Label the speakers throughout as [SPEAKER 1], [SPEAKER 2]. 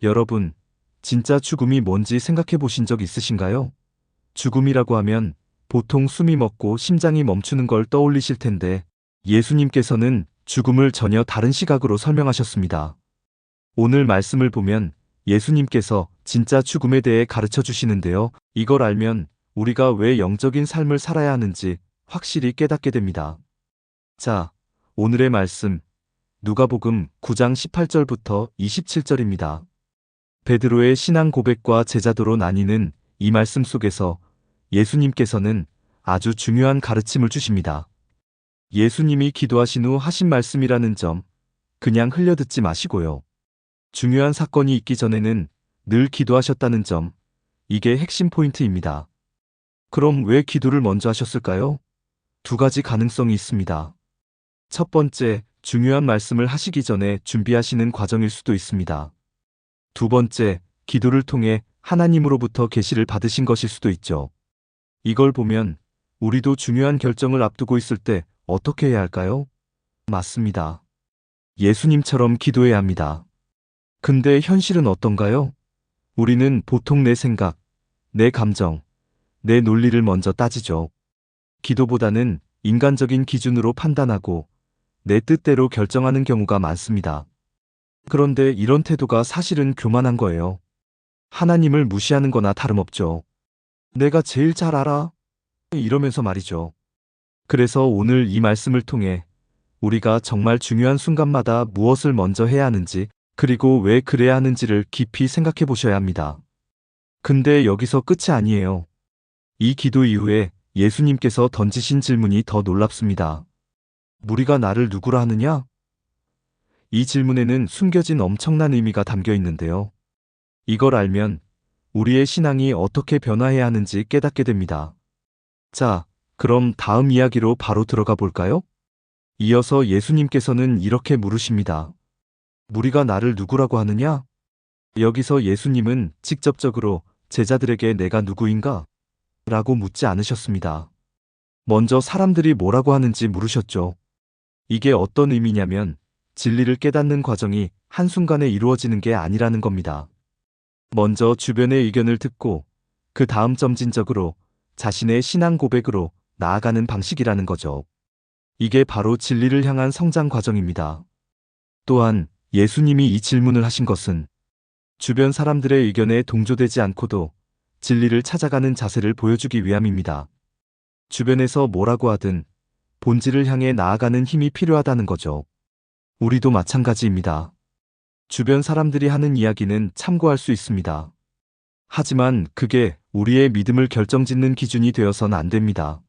[SPEAKER 1] 여러분, 진짜 죽음이 뭔지 생각해 보신 적 있으신가요? 죽음이라고 하면 보통 숨이 멎고 심장이 멈추는 걸 떠올리실 텐데 예수님께서는 죽음을 전혀 다른 시각으로 설명하셨습니다. 오늘 말씀을 보면 예수님께서 진짜 죽음에 대해 가르쳐 주시는데요. 이걸 알면 우리가 왜 영적인 삶을 살아야 하는지 확실히 깨닫게 됩니다. 자, 오늘의 말씀, 누가복음 9장 18절부터 27절입니다. 베드로의 신앙 고백과 제자도로 나뉘는 이 말씀 속에서 예수님께서는 아주 중요한 가르침을 주십니다. 예수님이 기도하신 후 하신 말씀이라는 점 그냥 흘려듣지 마시고요. 중요한 사건이 있기 전에는 늘 기도하셨다는 점, 이게 핵심 포인트입니다. 그럼 왜 기도를 먼저 하셨을까요? 두 가지 가능성이 있습니다. 첫 번째, 중요한 말씀을 하시기 전에 준비하시는 과정일 수도 있습니다. 두 번째, 기도를 통해 하나님으로부터 계시를 받으신 것일 수도 있죠. 이걸 보면 우리도 중요한 결정을 앞두고 있을 때 어떻게 해야 할까요? 맞습니다. 예수님처럼 기도해야 합니다. 근데 현실은 어떤가요? 우리는 보통 내 생각, 내 감정, 내 논리를 먼저 따지죠. 기도보다는 인간적인 기준으로 판단하고 내 뜻대로 결정하는 경우가 많습니다. 그런데 이런 태도가 사실은 교만한 거예요. 하나님을 무시하는 거나 다름없죠. 내가 제일 잘 알아? 이러면서 말이죠. 그래서 오늘 이 말씀을 통해 우리가 정말 중요한 순간마다 무엇을 먼저 해야 하는지, 그리고 왜 그래야 하는지를 깊이 생각해 보셔야 합니다. 근데 여기서 끝이 아니에요. 이 기도 이후에 예수님께서 던지신 질문이 더 놀랍습니다. 무리가 나를 누구라 하느냐? 이 질문에는 숨겨진 엄청난 의미가 담겨 있는데요. 이걸 알면 우리의 신앙이 어떻게 변화해야 하는지 깨닫게 됩니다. 자, 그럼 다음 이야기로 바로 들어가 볼까요? 이어서 예수님께서는 이렇게 물으십니다. 무리가 나를 누구라고 하느냐? 여기서 예수님은 직접적으로 제자들에게 내가 누구인가? 라고 묻지 않으셨습니다. 먼저 사람들이 뭐라고 하는지 물으셨죠. 이게 어떤 의미냐면 진리를 깨닫는 과정이 한순간에 이루어지는 게 아니라는 겁니다. 먼저 주변의 의견을 듣고 그 다음 점진적으로 자신의 신앙 고백으로 나아가는 방식이라는 거죠. 이게 바로 진리를 향한 성장 과정입니다. 또한 예수님이 이 질문을 하신 것은 주변 사람들의 의견에 동조되지 않고도 진리를 찾아가는 자세를 보여주기 위함입니다. 주변에서 뭐라고 하든 본질을 향해 나아가는 힘이 필요하다는 거죠. 우리도 마찬가지입니다. 주변 사람들이 하는 이야기는 참고할 수 있습니다. 하지만 그게 우리의 믿음을 결정짓는 기준이 되어서는 안 됩니다.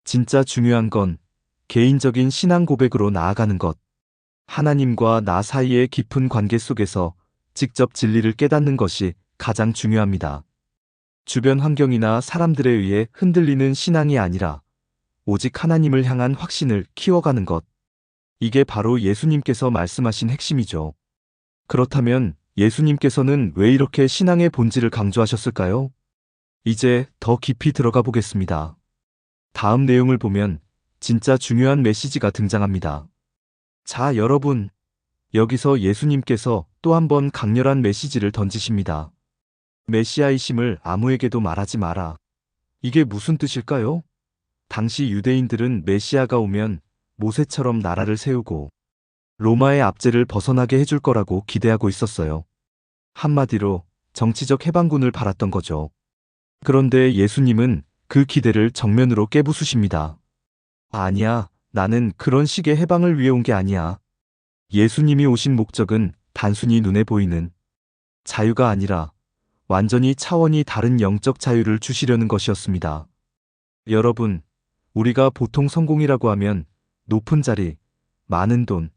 [SPEAKER 1] 진짜 중요한 건 개인적인 신앙 고백으로 나아가는 것, 하나님과 나 사이의 깊은 관계 속에서 직접 진리를 깨닫는 것이 가장 중요합니다. 주변 환경이나 사람들에 의해 흔들리는 신앙이 아니라 오직 하나님을 향한 확신을 키워가는 것. 이게 바로 예수님께서 말씀하신 핵심이죠. 그렇다면 예수님께서는 왜 이렇게 신앙의 본질을 강조하셨을까요? 이제 더 깊이 들어가 보겠습니다. 다음 내용을 보면 진짜 중요한 메시지가 등장합니다. 자, 여러분. 여기서 예수님께서 또 한 번 강렬한 메시지를 던지십니다. 메시아이심을 아무에게도 말하지 마라. 이게 무슨 뜻일까요? 당시 유대인들은 메시아가 오면 모세처럼 나라를 세우고 로마의 압제를 벗어나게 해줄 거라고 기대하고 있었어요. 한마디로 정치적 해방군을 바랐던 거죠. 그런데 예수님은 그 기대를 정면으로 깨부수십니다. 아니야, 나는 그런 식의 해방을 위해 온 게 아니야. 예수님이 오신 목적은 단순히 눈에 보이는 자유가 아니라 완전히 차원이 다른 영적 자유를 주시려는 것이었습니다. 여러분, 우리가 보통 성공이라고 하면 높은 자리, 많은 돈,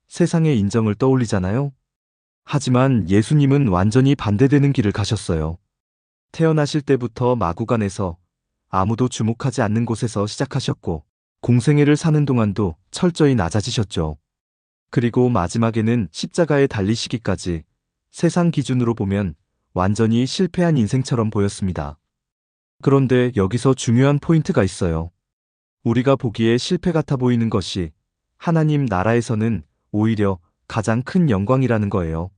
[SPEAKER 1] 세상의 인정을 떠올리잖아요. 하지만 예수님은 완전히 반대되는 길을 가셨어요. 태어나실 때부터 마구간에서 아무도 주목하지 않는 곳에서 시작하셨고 공생애를 사는 동안도 철저히 낮아지셨죠. 그리고 마지막에는 십자가에 달리시기까지 세상 기준으로 보면 완전히 실패한 인생처럼 보였습니다. 그런데 여기서 중요한 포인트가 있어요. 우리가 보기에 실패 같아 보이는 것이 하나님 나라에서는 오히려 가장 큰 영광이라는 거예요.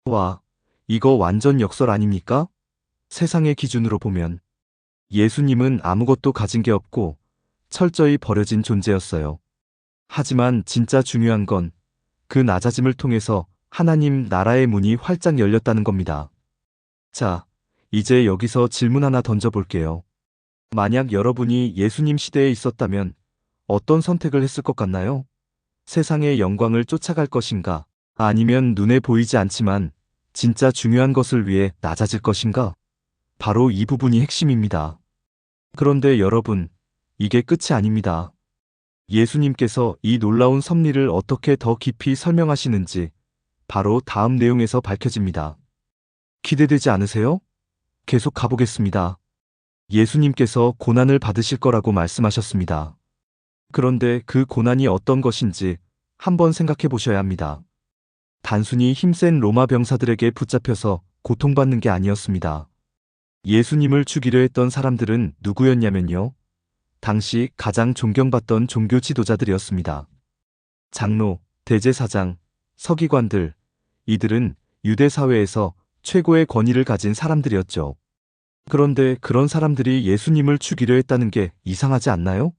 [SPEAKER 1] 와, 이거 완전 역설 아닙니까? 세상의 기준으로 보면 예수님은 아무것도 가진 게 없고 철저히 버려진 존재였어요. 하지만 진짜 중요한 건 그 낮아짐을 통해서 하나님 나라의 문이 활짝 열렸다는 겁니다. 자, 이제 여기서 질문 하나 던져볼게요. 만약 여러분이 예수님 시대에 있었다면 어떤 선택을 했을 것 같나요? 세상의 영광을 쫓아갈 것인가? 아니면 눈에 보이지 않지만 진짜 중요한 것을 위해 낮아질 것인가? 바로 이 부분이 핵심입니다. 그런데 여러분, 이게 끝이 아닙니다. 예수님께서 이 놀라운 섭리를 어떻게 더 깊이 설명하시는지 바로 다음 내용에서 밝혀집니다. 기대되지 않으세요? 계속 가보겠습니다. 예수님께서 고난을 받으실 거라고 말씀하셨습니다. 그런데 그 고난이 어떤 것인지 한번 생각해 보셔야 합니다. 단순히 힘센 로마 병사들에게 붙잡혀서 고통받는 게 아니었습니다. 예수님을 죽이려 했던 사람들은 누구였냐면요. 당시 가장 존경받던 종교 지도자들이었습니다. 장로, 대제사장, 서기관들, 이들은 유대 사회에서 최고의 권위를 가진 사람들이었죠. 그런데 그런 사람들이 예수님을 죽이려 했다는 게 이상하지 않나요?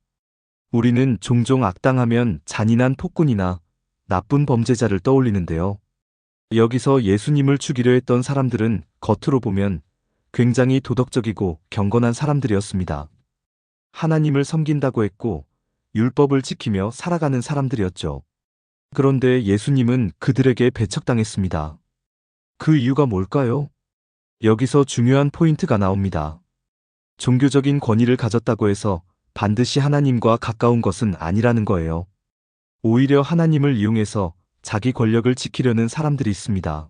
[SPEAKER 1] 우리는 종종 악당하면 잔인한 폭군이나 나쁜 범죄자를 떠올리는데요. 여기서 예수님을 죽이려 했던 사람들은 겉으로 보면 굉장히 도덕적이고 경건한 사람들이었습니다. 하나님을 섬긴다고 했고 율법을 지키며 살아가는 사람들이었죠. 그런데 예수님은 그들에게 배척당했습니다. 그 이유가 뭘까요? 여기서 중요한 포인트가 나옵니다. 종교적인 권위를 가졌다고 해서 반드시 하나님과 가까운 것은 아니라는 거예요. 오히려 하나님을 이용해서 자기 권력을 지키려는 사람들이 있습니다.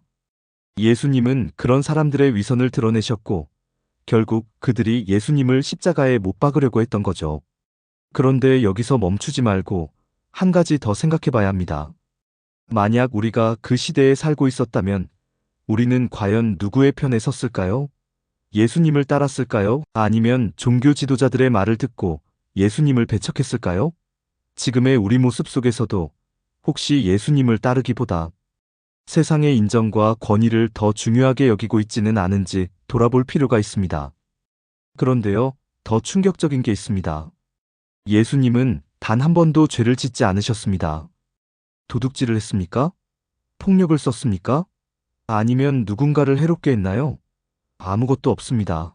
[SPEAKER 1] 예수님은 그런 사람들의 위선을 드러내셨고 결국 그들이 예수님을 십자가에 못 박으려고 했던 거죠. 그런데 여기서 멈추지 말고 한 가지 더 생각해 봐야 합니다. 만약 우리가 그 시대에 살고 있었다면 우리는 과연 누구의 편에 섰을까요? 예수님을 따랐을까요? 아니면 종교 지도자들의 말을 듣고 예수님을 배척했을까요? 지금의 우리 모습 속에서도 혹시 예수님을 따르기보다 세상의 인정과 권위를 더 중요하게 여기고 있지는 않은지 돌아볼 필요가 있습니다. 그런데요, 더 충격적인 게 있습니다. 예수님은 단 한 번도 죄를 짓지 않으셨습니다. 도둑질을 했습니까? 폭력을 썼습니까? 아니면 누군가를 해롭게 했나요? 아무것도 없습니다.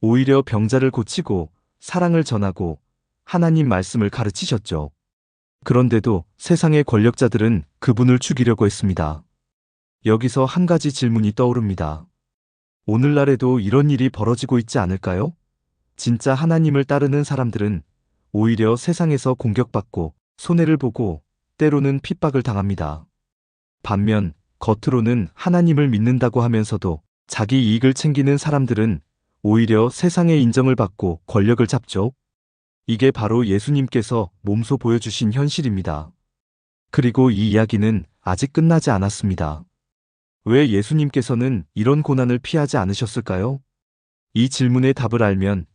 [SPEAKER 1] 오히려 병자를 고치고 사랑을 전하고 하나님 말씀을 가르치셨죠. 그런데도 세상의 권력자들은 그분을 죽이려고 했습니다. 여기서 한 가지 질문이 떠오릅니다. 오늘날에도 이런 일이 벌어지고 있지 않을까요? 진짜 하나님을 따르는 사람들은 오히려 세상에서 공격받고 손해를 보고 때로는 핍박을 당합니다. 반면 겉으로는 하나님을 믿는다고 하면서도 자기 이익을 챙기는 사람들은 오히려 세상의 인정을 받고 권력을 잡죠. 이게 바로 예수님께서 몸소 보여주신 현실입니다. 그리고 이 이야기는 아직 끝나지 않았습니다. 왜 예수님께서는 이런 고난을 피하지 않으셨을까요? 이 질문의 답을 알면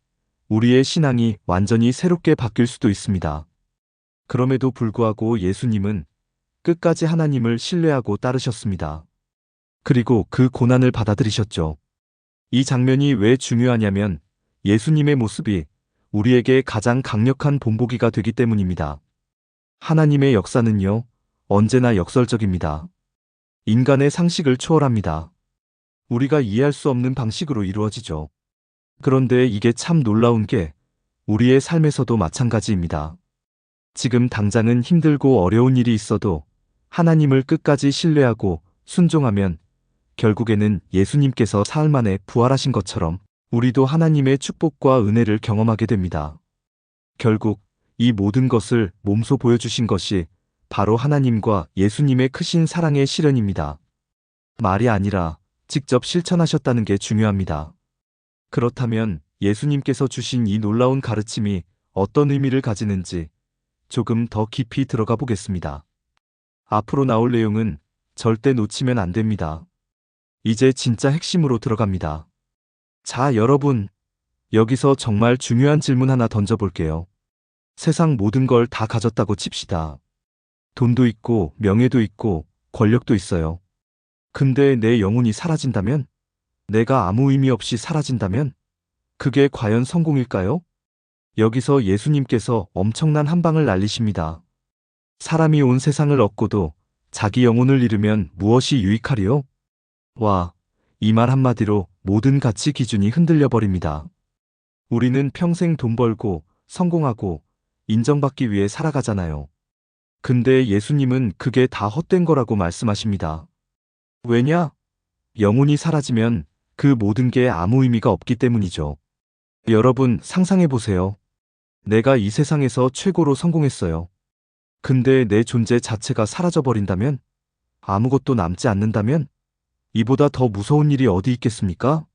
[SPEAKER 1] 우리의 신앙이 완전히 새롭게 바뀔 수도 있습니다. 그럼에도 불구하고 예수님은 끝까지 하나님을 신뢰하고 따르셨습니다. 그리고 그 고난을 받아들이셨죠. 이 장면이 왜 중요하냐면 예수님의 모습이 우리에게 가장 강력한 본보기가 되기 때문입니다. 하나님의 역사는요, 언제나 역설적입니다. 인간의 상식을 초월합니다. 우리가 이해할 수 없는 방식으로 이루어지죠. 그런데 이게 참 놀라운 게 우리의 삶에서도 마찬가지입니다. 지금 당장은 힘들고 어려운 일이 있어도 하나님을 끝까지 신뢰하고 순종하면 결국에는 예수님께서 사흘 만에 부활하신 것처럼 우리도 하나님의 축복과 은혜를 경험하게 됩니다. 결국 이 모든 것을 몸소 보여주신 것이 바로 하나님과 예수님의 크신 사랑의 실현입니다. 말이 아니라 직접 실천하셨다는 게 중요합니다. 그렇다면 예수님께서 주신 이 놀라운 가르침이 어떤 의미를 가지는지 조금 더 깊이 들어가 보겠습니다. 앞으로 나올 내용은 절대 놓치면 안 됩니다. 이제 진짜 핵심으로 들어갑니다. 자, 여러분, 여기서 정말 중요한 질문 하나 던져볼게요. 세상 모든 걸 다 가졌다고 칩시다. 돈도 있고, 명예도 있고, 권력도 있어요. 근데 내 영혼이 사라진다면? 내가 아무 의미 없이 사라진다면? 그게 과연 성공일까요? 여기서 예수님께서 엄청난 한 방을 날리십니다. 사람이 온 세상을 얻고도 자기 영혼을 잃으면 무엇이 유익하리요? 와, 이 말 한마디로 모든 가치 기준이 흔들려 버립니다. 우리는 평생 돈 벌고 성공하고 인정받기 위해 살아가잖아요. 근데 예수님은 그게 다 헛된 거라고 말씀하십니다. 왜냐? 영혼이 사라지면 그 모든 게 아무 의미가 없기 때문이죠. 여러분 상상해 보세요. 내가 이 세상에서 최고로 성공했어요. 근데 내 존재 자체가 사라져버린다면? 아무것도 남지 않는다면? 이보다 더 무서운 일이 어디 있겠습니까?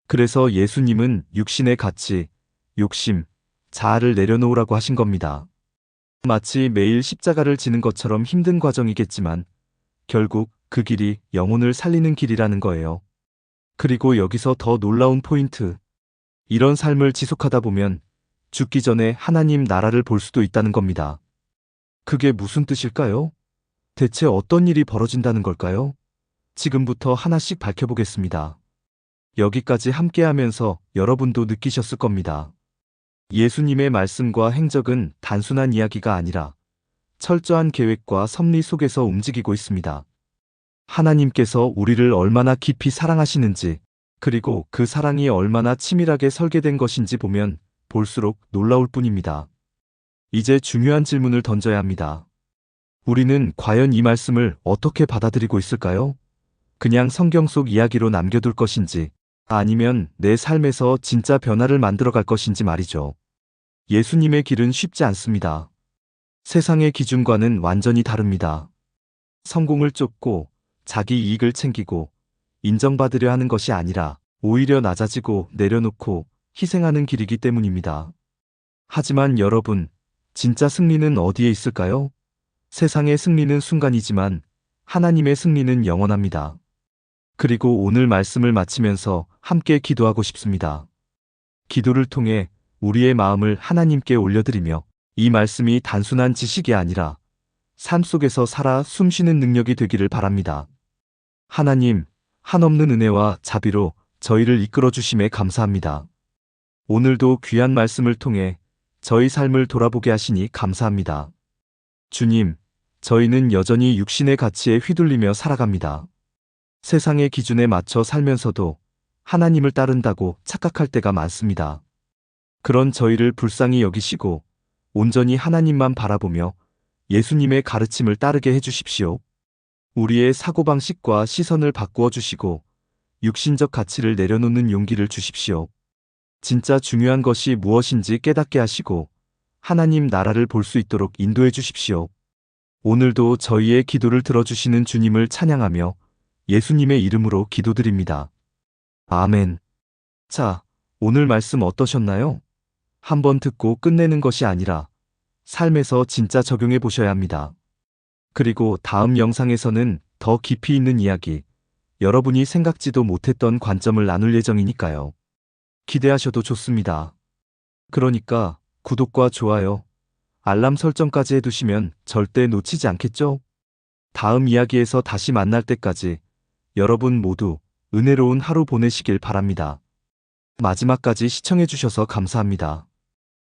[SPEAKER 1] 그래서 예수님은 육신의 가치, 욕심, 자아를 내려놓으라고 하신 겁니다. 마치 매일 십자가를 지는 것처럼 힘든 과정이겠지만 결국 그 길이 영혼을 살리는 길이라는 거예요. 그리고 여기서 더 놀라운 포인트. 이런 삶을 지속하다 보면 죽기 전에 하나님 나라를 볼 수도 있다는 겁니다. 그게 무슨 뜻일까요? 대체 어떤 일이 벌어진다는 걸까요? 지금부터 하나씩 밝혀보겠습니다. 여기까지 함께하면서 여러분도 느끼셨을 겁니다. 예수님의 말씀과 행적은 단순한 이야기가 아니라 철저한 계획과 섭리 속에서 움직이고 있습니다. 하나님께서 우리를 얼마나 깊이 사랑하시는지, 그리고 그 사랑이 얼마나 치밀하게 설계된 것인지 보면 볼수록 놀라울 뿐입니다. 이제 중요한 질문을 던져야 합니다. 우리는 과연 이 말씀을 어떻게 받아들이고 있을까요? 그냥 성경 속 이야기로 남겨둘 것인지, 아니면 내 삶에서 진짜 변화를 만들어갈 것인지 말이죠. 예수님의 길은 쉽지 않습니다. 세상의 기준과는 완전히 다릅니다. 성공을 쫓고 자기 이익을 챙기고 인정받으려 하는 것이 아니라 오히려 낮아지고 내려놓고 희생하는 길이기 때문입니다. 하지만 여러분, 진짜 승리는 어디에 있을까요? 세상의 승리는 순간이지만 하나님의 승리는 영원합니다. 그리고 오늘 말씀을 마치면서 함께 기도하고 싶습니다. 기도를 통해 우리의 마음을 하나님께 올려드리며 이 말씀이 단순한 지식이 아니라 삶 속에서 살아 숨쉬는 능력이 되기를 바랍니다. 하나님, 한없는 은혜와 자비로 저희를 이끌어 주심에 감사합니다. 오늘도 귀한 말씀을 통해 저희 삶을 돌아보게 하시니 감사합니다. 주님, 저희는 여전히 육신의 가치에 휘둘리며 살아갑니다. 세상의 기준에 맞춰 살면서도 하나님을 따른다고 착각할 때가 많습니다. 그런 저희를 불쌍히 여기시고 온전히 하나님만 바라보며 예수님의 가르침을 따르게 해주십시오. 우리의 사고방식과 시선을 바꾸어 주시고 육신적 가치를 내려놓는 용기를 주십시오. 진짜 중요한 것이 무엇인지 깨닫게 하시고 하나님 나라를 볼 수 있도록 인도해 주십시오. 오늘도 저희의 기도를 들어주시는 주님을 찬양하며 예수님의 이름으로 기도드립니다. 아멘. 자, 오늘 말씀 어떠셨나요? 한번 듣고 끝내는 것이 아니라 삶에서 진짜 적용해 보셔야 합니다. 그리고 다음 영상에서는 더 깊이 있는 이야기, 여러분이 생각지도 못했던 관점을 나눌 예정이니까요. 기대하셔도 좋습니다. 그러니까 구독과 좋아요, 알람 설정까지 해두시면 절대 놓치지 않겠죠? 다음 이야기에서 다시 만날 때까지 여러분 모두 은혜로운 하루 보내시길 바랍니다. 마지막까지 시청해주셔서 감사합니다.